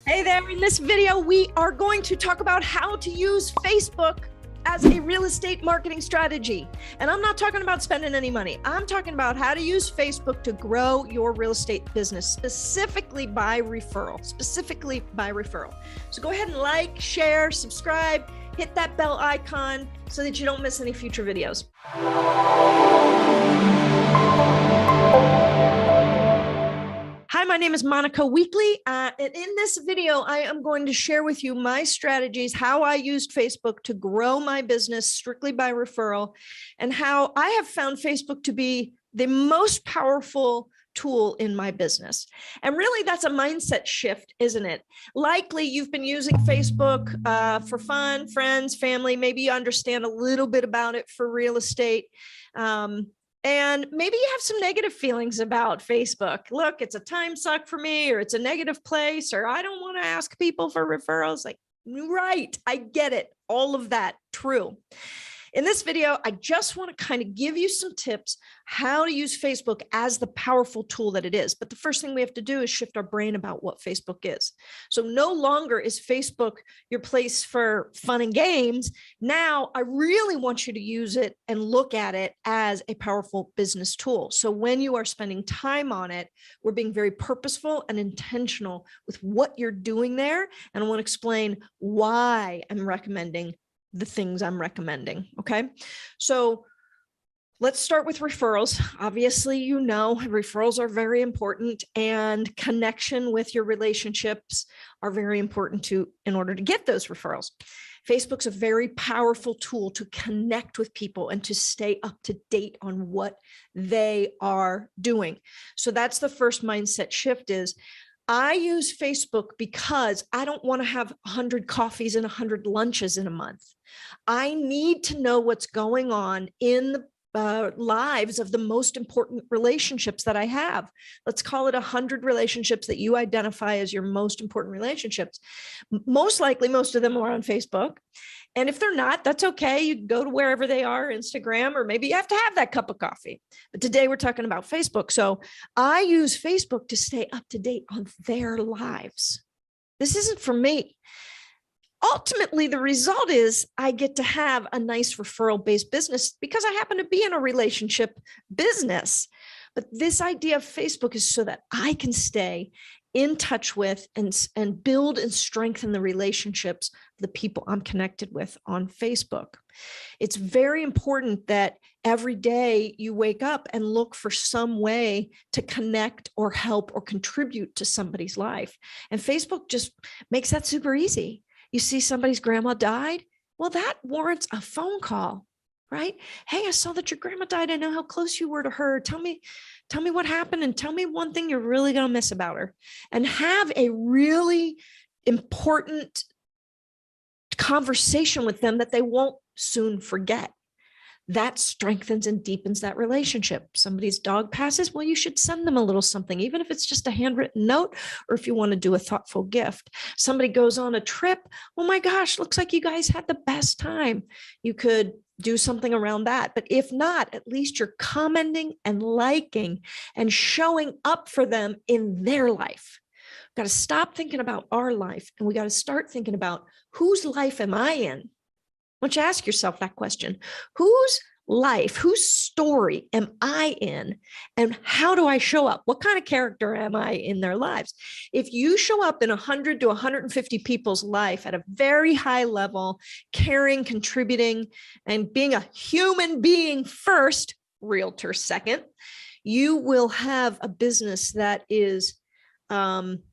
Hey there, in this video, we are going to talk about how to use Facebook as a real estate marketing strategy. And I'm not talking about spending any money. I'm talking about how to use Facebook to grow your real estate business, specifically by referral, So go ahead and like, share, subscribe, hit that bell icon so that you don't miss any future videos. Hi, my name is Monica Weekly, and in this video, I am going to share with you my strategies, how I used Facebook to grow my business strictly by referral, and how I have found Facebook to be the most powerful tool in my business. And really, that's a mindset shift, isn't it? Likely, you've been using Facebook for fun, friends, family. Maybe you understand a little bit about it for real estate. And maybe you have some negative feelings about Facebook. Look, it's a time suck for me, or it's a negative place, or I don't want to ask people for referrals. Like, right, I get it. All of that, true. In this video, I just want to kind of give you some tips how to use Facebook as the powerful tool that it is. But the first thing we have to do is shift our brain about what Facebook is. So no longer is Facebook your place for fun and games. Now, I really want you to use it and look at it as a powerful business tool. So when you are spending time on it, we're being very purposeful and intentional with what you're doing there. And I want to explain why I'm recommending the things I'm recommending. Okay. So let's start with referrals. Obviously, you know, referrals are very important, and connection with your relationships are very important in order to get those referrals. Facebook's a very powerful tool to connect with people and to stay up to date on what they are doing. So that's the first mindset shift is, I use Facebook because I don't want to have 100 coffees and 100 lunches in a month. I need to know what's going on in the lives of the most important relationships that I have. Let's call it 100 relationships that you identify as your most important relationships. Most likely, most of them are on Facebook. And if they're not, that's okay. You can go to wherever they are, Instagram, or maybe you have to have that cup of coffee. But today we're talking about Facebook. So I use Facebook to stay up to date on their lives. This isn't for me. Ultimately, the result is I get to have a nice referral-based business because I happen to be in a relationship business. But this idea of Facebook is so that I can stay in touch with and build and strengthen the relationships of the people I'm connected with on Facebook. It's very important that every day you wake up and look for some way to connect or help or contribute to somebody's life. And Facebook just makes that super easy. You see somebody's grandma died? Well, that warrants a phone call, right? Hey, I saw that your grandma died. I know how close you were to her. Tell me what happened, and tell me one thing you're really going to miss about her. And have a really important conversation with them that they won't soon forget. That strengthens and deepens that relationship. Somebody's dog passes, well, you should send them a little something, even if it's just a handwritten note, or if you want to do a thoughtful gift. Somebody goes on a trip, oh my gosh, looks like you guys had the best time. You could do something around that. But if not, at least you're commenting and liking and showing up for them in their life. We've got to stop thinking about our life, and we got to start thinking about whose life am I in? Why don't you ask yourself that question? Whose life, whose story am I in? And how do I show up? What kind of character am I in their lives? If you show up in 100 to 150 people's life at a very high level, caring, contributing, and being a human being first, realtor second, you will have a business that is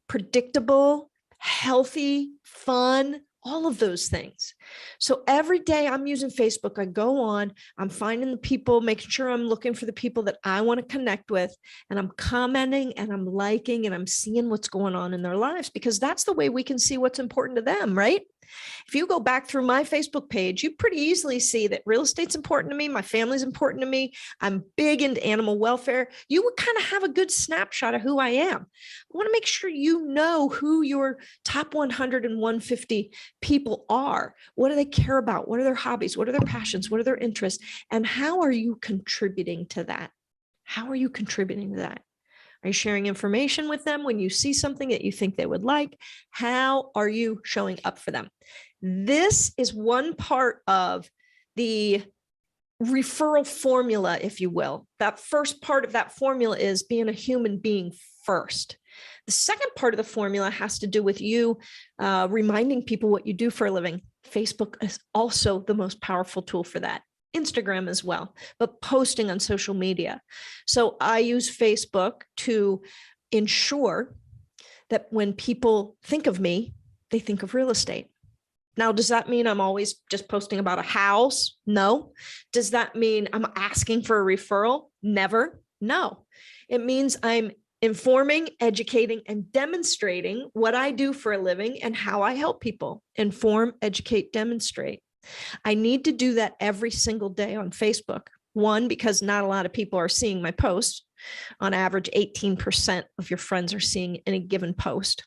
predictable, healthy, fun, all of those things. So every day I'm using Facebook, I go on, I'm finding the people, making sure I'm looking for the people that I want to connect with, and I'm commenting and I'm liking and I'm seeing what's going on in their lives, because that's the way we can see what's important to them, right? If you go back through my Facebook page, you pretty easily see that real estate's important to me. My family's important to me. I'm big into animal welfare. You would kind of have a good snapshot of who I am. I want to make sure you know who your top 100 and 150 people are. What do they care about? What are their hobbies? What are their passions? What are their interests? And how are you contributing to that? How are you contributing to that? Are you sharing information with them when you see something that you think they would like? How are you showing up for them? This is one part of the referral formula, if you will. That first part of that formula is being a human being first. The second part of the formula has to do with you reminding people what you do for a living. Facebook is also the most powerful tool for that. Instagram as well, but posting on social media. So I use Facebook to ensure that when people think of me, they think of real estate. Now, does that mean I'm always just posting about a house? No. Does that mean I'm asking for a referral? Never. No. It means I'm informing, educating, and demonstrating what I do for a living and how I help people. Inform, educate, demonstrate. I need to do that every single day on Facebook. One, because not a lot of people are seeing my posts. On average, 18% of your friends are seeing any given post.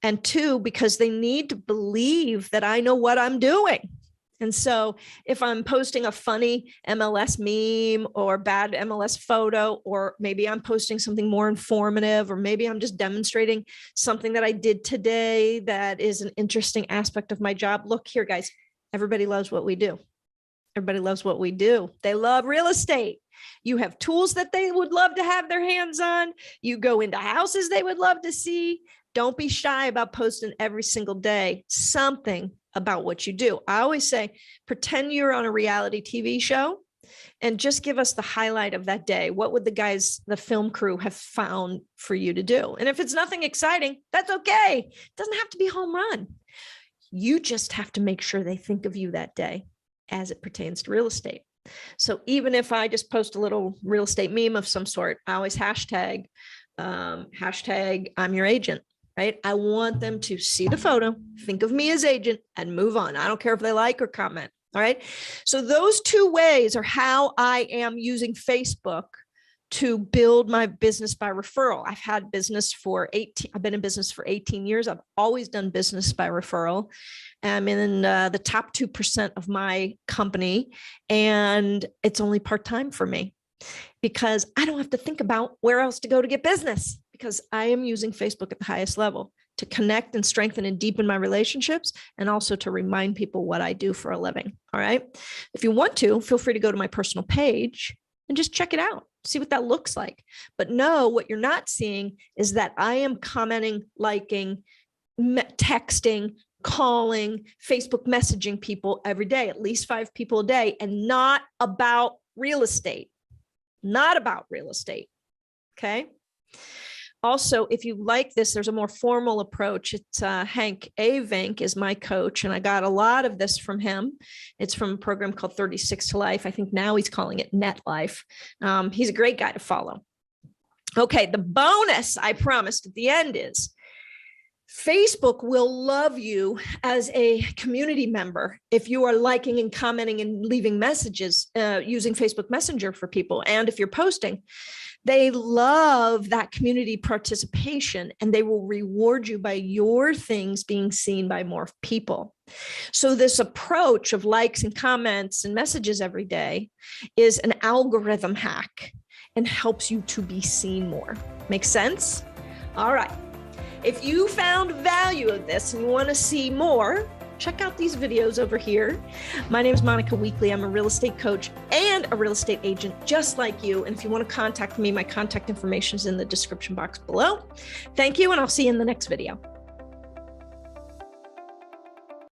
And two, because they need to believe that I know what I'm doing. And so if I'm posting a funny MLS meme or bad MLS photo, or maybe I'm posting something more informative, or maybe I'm just demonstrating something that I did today that is an interesting aspect of my job. Look here, guys, everybody loves what we do. Everybody loves what we do. They love real estate. You have tools that they would love to have their hands on. You go into houses they would love to see. Don't be shy about posting every single day something about what you do. I always say, pretend you're on a reality TV show and just give us the highlight of that day. What would the film crew have found for you to do? And if it's nothing exciting, that's okay. It doesn't have to be home run. You just have to make sure they think of you that day as it pertains to real estate. So even if I just post a little real estate meme of some sort, I always hashtag I'm your agent, right? I want them to see the photo, think of me as agent, and move on. I don't care if they like or comment. All right. So those two ways are how I am using Facebook to build my business by referral. I've been in business for 18 years. I've always done business by referral. I'm in the top 2% of my company, and it's only part-time for me because I don't have to think about where else to go to get business, because I am using Facebook at the highest level to connect and strengthen and deepen my relationships, and also to remind people what I do for a living. All right. If you want to, feel free to go to my personal page and just check it out. See what that looks like. But no, what you're not seeing is that I am commenting, liking, texting, calling, Facebook messaging people every day, at least 5 people a day, and not about real estate. Not about real estate. Okay. Also, if you like this, there's a more formal approach. It's Hank Avink is my coach, and I got a lot of this from him. It's from a program called 36 to Life. I think now he's calling it Net Life. He's a great guy to follow. Okay, the bonus I promised at the end is Facebook will love you as a community member if you are liking and commenting and leaving messages using Facebook Messenger for people. And if you're posting, they love that community participation, and they will reward you by your things being seen by more people. So this approach of likes and comments and messages every day is an algorithm hack and helps you to be seen more. Make sense? All right. If you found value of this and you want to see more, check out these videos over here. My name is Monica Weekly. I'm a real estate coach and a real estate agent just like you. And if you want to contact me, my contact information is in the description box below. Thank you, and I'll see you in the next video.